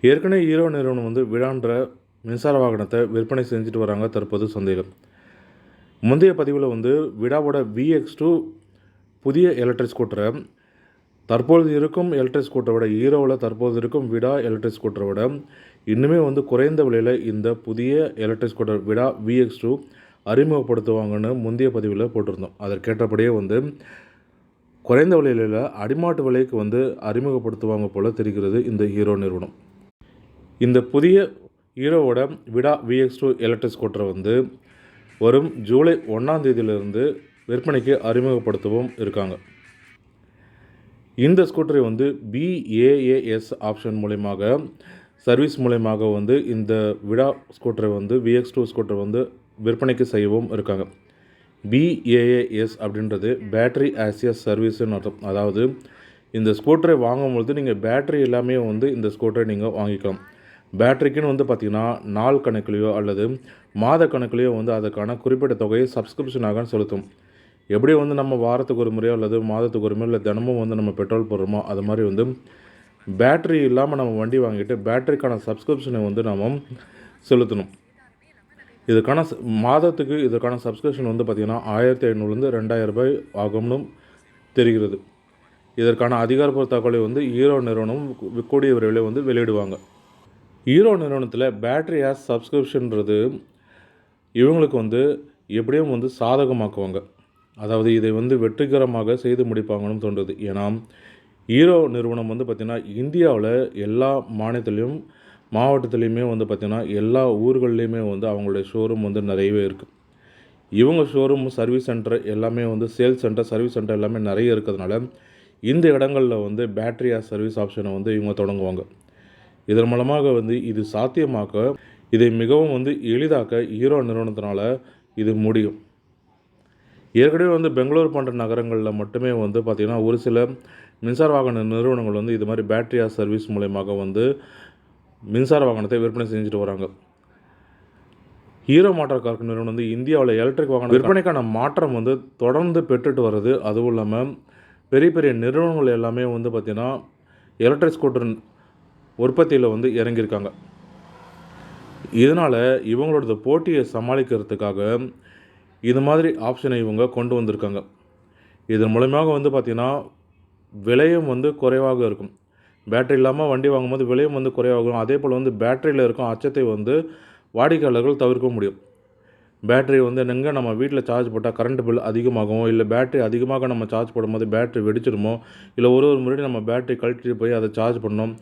ஏற்கனவே ஹீரோ நிறுவனம் வந்து விடான்ற மின்சார வாகனத்தை விற்பனை செஞ்சுட்டு வராங்க தற்போது சந்தையில். முந்தைய பதிவில் வந்து விடாவோட VX2 புதிய எலக்ட்ரிக் ஸ்கூட்டரை தற்பொழுது இருக்கும் எலக்ட்ரிக் ஸ்கூட்டரை விட ஹீரோவில் தற்போது இருக்கும் விடா எலக்ட்ரிக் ஸ்கூட்டரை விட இன்னுமே வந்து குறைந்த விலையில் இந்த புதிய எலக்ட்ரிக் ஸ்கூட்டர் விடா VX2 அறிமுகப்படுத்துவாங்கன்னு முந்தைய பதிவில் போட்டிருந்தோம். அதற்கேற்றபடியே வந்து குறைந்த விலையில் அடிமாட்டு விலைக்கு வந்து அறிமுகப்படுத்துவாங்க போல் தெரிகிறது இந்த ஹீரோ நிறுவனம். இந்த புதிய ஹீரோவோட விடா VX2 எலக்ட்ரிக் ஸ்கூட்டரை வந்து வரும் ஜூலை 1ஆம் தேதியிலிருந்து விற்பனைக்கு அறிமுகப்படுத்தவும் இருக்காங்க. இந்த ஸ்கூட்டரை வந்து BaaS ஆப்ஷன் மூலமாக சர்வீஸ் மூலமாக வந்து இந்த விடா ஸ்கூட்டரை வந்து VX2 ஸ்கூட்டரை வந்து விற்பனைக்கு செய்யவும் இருக்காங்க. BaaS அப்படின்றது பேட்டரி ஆஸ் எ சர்வீஸ்ன்னு அர்த்தம். அதாவது இந்த ஸ்கூட்டரை வாங்கும்பொழுது நீங்கள் பேட்டரி எல்லாமே வந்து இந்த ஸ்கூட்டரை நீங்கள் வாங்கிக்கலாம். பேட்டரிக்குன்னு வந்து பார்த்திங்கன்னா நாள் கணக்குலையோ அல்லது மாத கணக்குலையோ வந்து அதுக்கான குறிப்பிட்ட தொகையை சப்ஸ்கிரிப்ஷனாக செலுத்தும். எப்படி வந்து நம்ம வாரத்துக்கு ஒரு முறையோ அல்லது மாதத்துக்கு ஒரு முறை இல்லை தினமும் வந்து நம்ம பெட்ரோல் போடுறோமோ அது மாதிரி வந்து பேட்டரி இல்லாமல் நம்ம வண்டி வாங்கிட்டு பேட்டரிக்கான சப்ஸ்கிரிப்ஷனை வந்து நம்ம செலுத்தணும். இதுக்கான மாதத்துக்கு இதற்கான சப்ஸ்கிரிப்ஷன் வந்து பார்த்திங்கன்னா 1500 2000 ரூபாய் ஆகும்னு தெரிகிறது. இதற்கான அதிகாரப்பூர்வ தகவலை வந்து ஹீரோ நிறுவனம் கூடிய விரைவில் வந்து வெளியிடுவாங்க. ஹீரோ நிறுவனத்தில் பேட்டரி ஆஸ் சப்ஸ்கிரிப்ஷன்றது இவங்களுக்கு வந்து எப்படியும் வந்து சாதகமாக்குவாங்க. அதாவது இதை வந்து வெற்றிகரமாக செய்து முடிப்பாங்கன்னு தோன்றுது. ஏன்னா ஹீரோ நிறுவனம் வந்து பார்த்திங்கன்னா இந்தியாவில் எல்லா மாவட்டத்துலேயுமே வந்து பார்த்திங்கன்னா எல்லா ஊர்கள்லேயுமே வந்து அவங்களுடைய ஷோரூம் வந்து நிறையவே இருக்குது. இவங்க ஷோரூம் சர்வீஸ் சென்டர் எல்லாமே வந்து சேல்ஸ் சென்டர் சர்வீஸ் சென்டர் எல்லாமே நிறைய இருக்கிறதுனால இந்த இடங்களில் வந்து பேட்டரி ஆஸ் சர்வீஸ் ஆப்ஷனை வந்து இவங்க தொடங்குவாங்க. இதன் மூலமாக வந்து இது சாத்தியமாக்க இதை மிகவும் வந்து எளிதாக்க ஹீரோ நிறுவனத்தினால இது முடியும். ஏற்கனவே வந்து பெங்களூர் போன்ற நகரங்களில் மட்டுமே வந்து பார்த்திங்கன்னா ஒரு சில மின்சார வாகன நிறுவனங்கள் வந்து இது மாதிரி பேட்டரி ஆஸ் சர்வீஸ் மூலமாக வந்து மின்சார வாகனத்தை விற்பனை செஞ்சுட்டு வராங்க. ஹீரோ மோட்டார் கார் நிறுவனம் வந்து இந்தியாவில் எலக்ட்ரிக் வாகன விற்பனைக்கான மாற்றம் வந்து தொடர்ந்து பெற்றுட்டு வருது. அதுவும் இல்லாமல் பெரிய பெரிய நிறுவனங்கள் எல்லாமே வந்து பார்த்திங்கன்னா எலக்ட்ரிக் ஸ்கூட்டர் உற்பத்தியில் வந்து இறங்கியிருக்காங்க. இதனால் இவங்களோட போட்டியை சமாளிக்கிறதுக்காக இது மாதிரி ஆப்ஷனை இவங்க கொண்டு வந்திருக்காங்க. இதன் மூலமாக வந்து பார்த்திங்கன்னா விலையும் வந்து குறைவாக இருக்கும். பேட்டரி இல்லாமல் வண்டி வாங்கும்போது விலையும் வந்து குறைவாகும். அதே போல் வந்து பேட்டரியில் இருக்கும் அச்சத்தை வந்து வாடிக்கையாளர்கள் தவிர்க்க முடியும். பேட்டரி வந்து எங்கே நம்ம வீட்டில் சார்ஜ் போட்டால் கரண்ட் பில் அதிகமாகும், இல்லை பேட்டரி அதிகமாக நம்ம சார்ஜ் போடும்போது பேட்டரி வெடிச்சிடுமோ, இல்லை ஒரு முறை நம்ம பேட்டரி கழட்டிட்டு போய் அதை சார்ஜ் பண்ணணும்.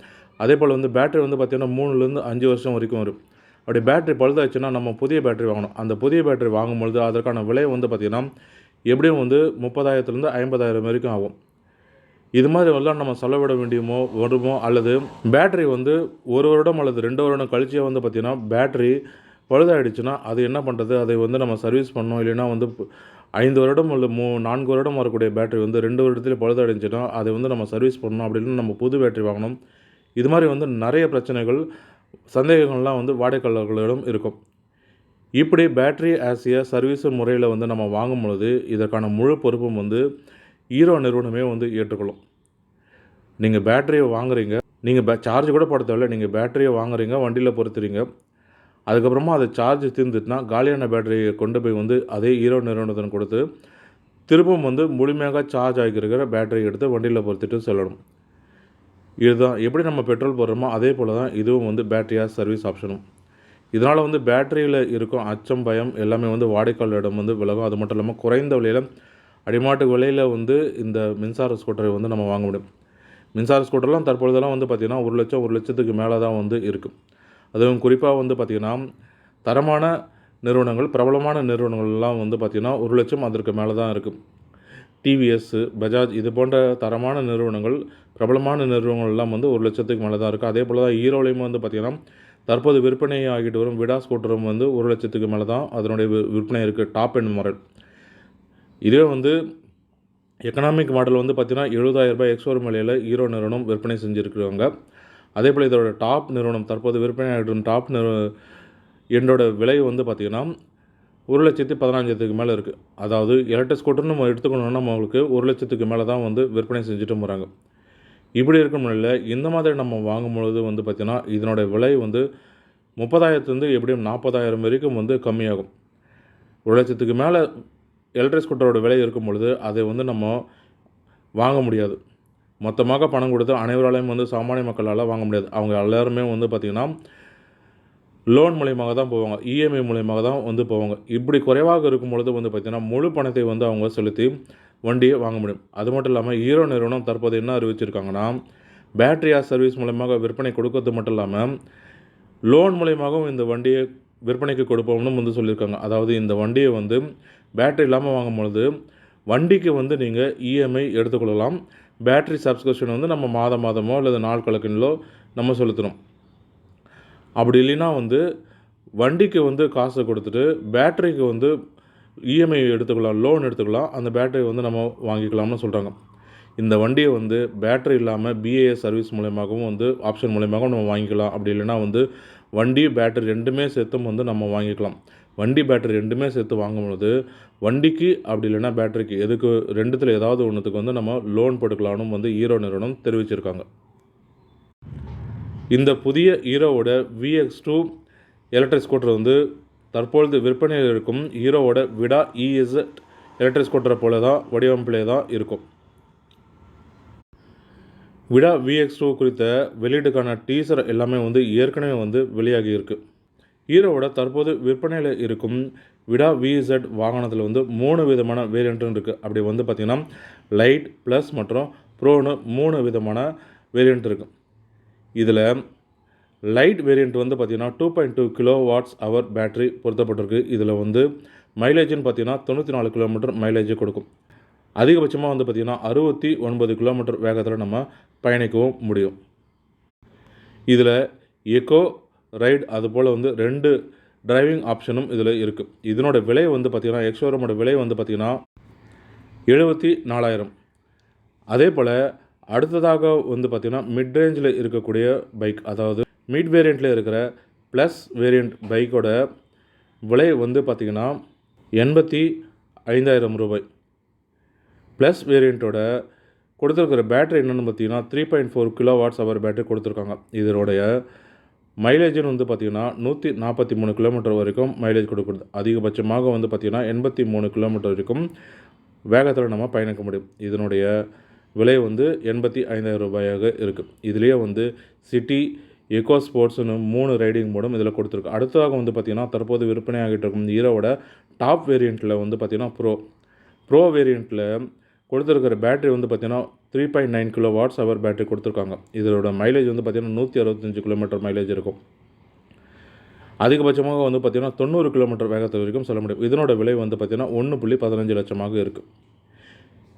அதே போல் வந்து பேட்டரி வந்து பார்த்திங்கன்னா 3லேருந்து 5 வருஷம் வரைக்கும் வரும். அப்படி பேட்டரி பழுதாச்சுன்னா நம்ம புதிய பேட்டரி வாங்கணும். அந்த புதிய பேட்டரி வாங்கும்பொழுது அதற்கான விலை வந்து பார்த்திங்கன்னா எப்படியும் வந்து 30,000லேருந்து 50,000 வரைக்கும் ஆகும். இது மாதிரி எல்லாம் நம்ம செலவிட வருமோ அல்லது பேட்டரி வந்து 1 வருடம் அல்லது 2 வருடம் கழிச்சே வந்து பார்த்திங்கன்னா பேட்டரி பழுதாகிடுச்சுன்னா அது என்ன பண்ணுறது? அதை வந்து நம்ம சர்வீஸ் பண்ணணும். இல்லைன்னா வந்து 5 வருடம் அல்லது 4 வருடம் வரக்கூடிய பேட்டரி வந்து 2 வருடத்தில் பழுதாகிடுச்சுன்னா அதை வந்து நம்ம சர்வீஸ் பண்ணணும். அப்படின்னு நம்ம புது பேட்டரி வாங்கணும். இது மாதிரி வந்து நிறைய பிரச்சனைகள் சந்தேகங்கள்லாம் வந்து வாடிக்கையாளர்களிடம் இருக்கும். இப்படி பேட்டரி ஆஸ் ஏ சர்வீஸ் முறையில் வந்து நம்ம வாங்கும் பொழுது இதற்கான முழு பொறுப்பும் வந்து ஹீரோ நிறுவனமே வந்து ஏற்றுக்கொள்ளும். நீங்கள் பேட்டரியை வாங்குறீங்க, நீங்கள் சார்ஜ் கூட போட தேவையில்லை, நீங்கள் பேட்டரியை வாங்குறீங்க, வண்டியில் பொறுத்துறீங்க, அதுக்கப்புறமா அதை சார்ஜ் தீர்ந்துட்டுனா காலியான பேட்டரியை கொண்டு போய் வந்து அதே ஹீரோ நிறுவனத்தின் கொடுத்து திரும்பவும் வந்து முழுமையாக சார்ஜ் ஆகியிருக்கிற பேட்டரியை எடுத்து வண்டியில் பொறுத்துட்டு செல்லணும். இதுதான் எப்படி நம்ம பெட்ரோல் போடுறோமோ அதே போல் தான் இதுவும் வந்து பேட்டரி ஆஸ் சர்வீஸ் ஆப்ஷனும். இதனால் வந்து பேட்டரியில் இருக்கும் அச்சம் பயம் எல்லாமே வந்து வாடிக்கையாளரிடம் வந்து விலகும். அது மட்டும் இல்லாமல் குறைந்த விலையில் அடிமாட்டு விலையில் வந்து இந்த மின்சார ஸ்கூட்டரை வந்து நம்ம வாங்க முடியும். மின்சார ஸ்கூட்டர்லாம் தற்பொழுதெல்லாம் வந்து பார்த்திங்கன்னா 1 லட்சம் 1 லட்சத்துக்கு மேலே தான் வந்து இருக்குது. அதுவும் குறிப்பாக வந்து பார்த்திங்கன்னா தரமான நிறுவனங்கள் பிரபலமான நிறுவனங்கள்லாம் வந்து பார்த்திங்கன்னா 1 லட்சம் அதற்கு மேலே தான் இருக்குது. டிவிஎஸ், பஜாஜ் இது போன்ற தரமான நிறுவனங்கள் பிரபலமான நிறுவனங்கள்லாம் வந்து 1 லட்சத்துக்கு மேலே தான் இருக்குது. அதே போல் தான் ஹீரோலையும் வந்து பார்த்திங்கன்னா தற்போது விற்பனை ஆகிட்டு வரும் விடா ஸ்கூட்டரும் வந்து 1 லட்சத்துக்கு மேலே தான் அதனுடைய விற்பனை இருக்குது. Top end model. இதே வந்து எக்கனாமிக் மாடல் வந்து பார்த்திங்கன்னா 70,000 ரூபாய் எக்ஸ்ஷோரூம் விலையில் ஹீரோ நிறுவனம் விற்பனை செஞ்சுருக்குறாங்க. அதே போல் இதோட டாப் நிறுவனம் தற்போது விற்பனை ஆகிட்டு டாப் எண்டோட விலை வந்து பார்த்திங்கன்னா 1,15,000க்கு மேலே இருக்குது. அதாவது எலக்ட்ரிக் ஸ்கூட்டர்னு நம்ம எடுத்துக்கணுன்னா நம்மளுக்கு 1 லட்சத்துக்கு மேலே தான் வந்து விற்பனை செஞ்சுட்டு போகிறாங்க. இப்படி இருக்கும் நிலையில் இந்த மாதிரி நம்ம வாங்கும்பொழுது வந்து பார்த்திங்கன்னா இதனுடைய விலை வந்து 30,000லேருந்து எப்படியும் 40,000 வரைக்கும் வந்து கம்மியாகும். 1,00,000க்கு மேலே எலக்ட்ரிக் ஸ்கூட்டரோட விலை இருக்கும் பொழுது அதை வந்து நம்ம வாங்க முடியாது. மொத்தமாக பணம் கொடுத்து அனைவராலையும் வந்து சாமானிய மக்களால் வாங்க முடியாது. அவங்க எல்லாருமே வந்து பார்த்திங்கன்னா லோன் மூலியமாக தான் போவாங்க, இஎம்ஐ மூலியமாக தான் வந்து போவாங்க. இப்படி குறைவாக இருக்கும் பொழுது வந்து பார்த்திங்கன்னா முழு பணத்தை வந்து அவங்க செலுத்தி வண்டியை வாங்க முடியும். அது மட்டும் இல்லாமல் ஹீரோ நிறுவனம் தற்போது என்ன அறிவிச்சிருக்காங்கன்னா, பேட்டரி சர்வீஸ் மூலமாக விற்பனை கொடுக்கறது மட்டும் இல்லாமல் லோன் மூலியமாகவும் இந்த வண்டியை விற்பனைக்கு கொடுப்போம்னு வந்து சொல்லியிருக்காங்க. அதாவது இந்த வண்டியை வந்து பேட்டரி இல்லாமல் வாங்கும்பொழுது வண்டிக்கு வந்து நீங்கள் இஎம்ஐ எடுத்துக்கொள்ளலாம். பேட்டரி சப்ஸ்கிரிப்ஷன் வந்து நம்ம மாதமோ அல்லது நாள் கணக்கிலோ நம்ம செலுத்தணும். அப்படி இல்லைன்னா வந்து வண்டிக்கு வந்து காசை கொடுத்துட்டு பேட்டரிக்கு வந்து இஎம்ஐ எடுத்துக்கலாம், லோன் எடுத்துக்கலாம். அந்த பேட்டரி வந்து நம்ம வாங்கிக்கலாம்னு சொல்கிறாங்க. இந்த வண்டியை வந்து பேட்டரி இல்லாமல் பிஏஎஸ் சர்வீஸ் மூலயமாகவும் வந்து ஆப்ஷன் மூலயமாகவும் நம்ம வாங்கிக்கலாம். அப்படி இல்லைனா வந்து வண்டி பேட்டரி ரெண்டுமே சேர்த்தும் வந்து நம்ம வாங்கிக்கலாம். வண்டி பேட்டரி ரெண்டுமே சேர்த்து வாங்கும்பொழுது வண்டிக்கு அப்படி இல்லைனா பேட்டரிக்கு எதுக்கு ரெண்டுத்தில் ஏதாவது ஒன்றுத்துக்கு வந்து நம்ம லோன் போட்டுக்கலாம்னு வந்து ஹீரோ நிறுவனம் தெரிவிச்சிருக்காங்க. இந்த புதிய ஹீரோவோட VX2 எலக்ட்ரிக் ஸ்கூட்டர் வந்து தற்பொழுது விற்பனையில் இருக்கும் ஹீரோவோட விடா EZ எலக்ட்ரிக் ஸ்கூட்டரை போல தான் வடிவமைப்பிலே தான் இருக்கும். விடா VX2 குறித்த வெளியீடுக்கான டீசர் எல்லாமே வந்து ஏற்கனவே வந்து வெளியாகி இருக்குது. ஹீரோவோட தற்போது விற்பனையில் இருக்கும் விடா VZ வாகனத்தில் வந்து 3 விதமான வேரியண்ட்டும் இருக்குது. அப்படி வந்து பார்த்திங்கன்னா லைட், ப்ளஸ் மற்றும் ப்ரோன்னு 3 விதமான வேரியண்ட் இருக்குது. இதில் லைட் வேரியண்ட் வந்து பார்த்திங்கன்னா 2.2 kWh பேட்டரி பொருத்தப்பட்டிருக்கு. இதில் வந்து மைலேஜ்னு பார்த்திங்கன்னா 94 கிலோமீட்டர் மைலேஜ் கொடுக்கும். அதிகபட்சமாக வந்து பார்த்திங்கன்னா 69 கிலோமீட்டர் வேகத்தில் நம்ம பயணிக்கவும் முடியும். இதில் எக்கோ, ரைட் அதுபோல் வந்து 2 டிரைவிங் ஆப்ஷனும் இதில் இருக்குது. இதனோட விலை வந்து பார்த்திங்கன்னா எக்ஸோரூமோட விலை வந்து பார்த்திங்கன்னா 74,000. அதே போல் அடுத்ததாக வந்து பார்த்திங்கன்னா மிட் ரேஞ்சில் இருக்கக்கூடிய பைக், அதாவது மிட் வேரியண்ட்டில் இருக்கிற ப்ளஸ் வேரியண்ட் பைக்கோட விலை வந்து பார்த்திங்கன்னா 85,000 ரூபாய். ப்ளஸ் வேரியண்ட்டோட கொடுத்துருக்கிற பேட்டரி என்னென்னு பார்த்தீங்கன்னா 3.4 kWh பேட்டரி கொடுத்துருக்காங்க. இதனுடைய மைலேஜுன்னு வந்து பார்த்திங்கன்னா 143 கிலோமீட்டர் வரைக்கும் மைலேஜ் கொடுக்குறது. அதிகபட்சமாக வந்து பார்த்திங்கன்னா 83 கிலோமீட்டர் வரைக்கும் வேகத்தில் நம்ம பயணிக்க முடியும். இதனுடைய விலை வந்து 85,000 ரூபாயாக இருக்குது. இதுலேயே வந்து சிட்டி, எக்கோ ஸ்போர்ட்ஸ்னு 3 ரைடிங் மோடும் இதில் கொடுத்துருக்கு. அடுத்ததாக வந்து பார்த்திங்கன்னா தற்போது விற்பனையாகிட்டு இருக்கும் ஹீரோவோட டாப் வேரியண்ட்டில் வந்து பார்த்திங்கன்னா ப்ரோ வேரியண்ட்டில் கொடுத்துருக்கிற பேட்டரி வந்து பார்த்திங்கன்னா 3.9 kWh பேட்டரி கொடுத்துருக்காங்க. இதோட மைலேஜ் வந்து பார்த்திங்கன்னா 165 கிலோமீட்டர் மைலேஜ் இருக்கும். அதிகபட்சமாக வந்து பார்த்திங்கன்னா 90 கிலோமீட்டர் வேகத்தில் வரைக்கும் சொல்ல முடியும். இதனோட விலை வந்து பார்த்திங்கன்னா 1.15 லட்சமாக இருக்குது.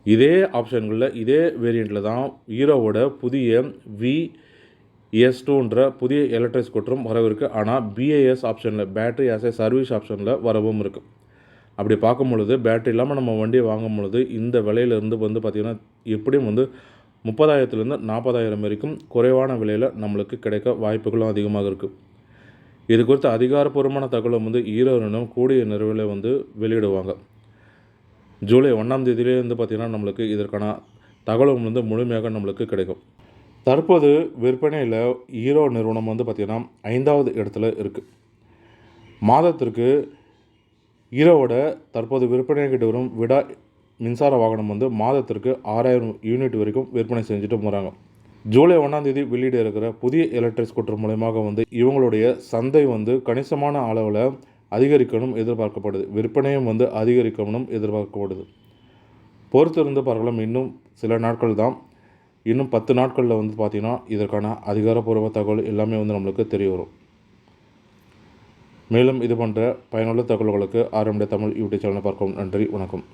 இதே ஆப்ஷன்களில் இதே வேரியண்ட்டில் தான் ஹீரோவோட புதிய VS2ன்ற புதிய எலக்ட்ரிக் ஸ்கூட்டரும் வரவிருக்கு. ஆனால் BAS ஆப்ஷனில் பேட்டரி ஆஸ் ஏ சர்வீஸ் ஆப்ஷனில் வரவும் இருக்குது. அப்படி பார்க்கும் பொழுது பேட்டரி இல்லாமல் நம்ம வண்டியை வாங்கும் பொழுது இந்த விலையிலேருந்து வந்து பார்த்திங்கன்னா எப்படியும் வந்து 30,000லேருந்து 40,000 வரைக்கும் குறைவான விலையில் நம்மளுக்கு கிடைக்க வாய்ப்புகளும் அதிகமாக இருக்குது. இது குறித்த அதிகாரப்பூர்வமான தகவலும் வந்து ஹீரோ நிறுவனம் கூடிய நிறுவனம் வந்து வெளியிடுவாங்க. ஜூலை 1ஆம் தேதியிலே வந்து பார்த்திங்கன்னா நம்மளுக்கு இதற்கான தகவலும் வந்து முழுமையாக நம்மளுக்கு கிடைக்கும். தற்போது விற்பனையில் ஹீரோ நிறுவனம் வந்து பார்த்திங்கன்னா 5வது இடத்துல இருக்குது. மாதத்திற்கு ஹீரோவோட தற்போது விற்பனையாகிட்டு வரும் விடா மின்சார வாகனம் வந்து மாதத்திற்கு 6,000 யூனிட் வரைக்கும் விற்பனை செஞ்சுட்டு போகிறாங்க. ஜூலை 1ஆம் தேதி வெளியிட இருக்கிற புதிய எலக்ட்ரிக் ஸ்கூட்டர் மூலமாக வந்து இவங்களுடைய சந்தை வந்து கணிசமான அளவில் அதிகரிக்கணும் எதிர்பார்க்கப்படுது. விற்பனையும் வந்து அதிகரிக்கணும் எதிர்பார்க்கப்படுது. பொறுத்திருந்து பார்க்கலாம். இன்னும் சில நாட்கள் தான், இன்னும் 10 நாட்களில் வந்து பார்த்திங்கன்னா இதற்கான அதிகாரப்பூர்வ தகவல் எல்லாமே வந்து நம்மளுக்கு தெரிய வரும். மேலும் இது போன்ற பயனுள்ள தகவல்களுக்கு ஆரம்பிய தமிழ் யூடியூப் சேனலை பார்க்கவும். நன்றி, வணக்கம்.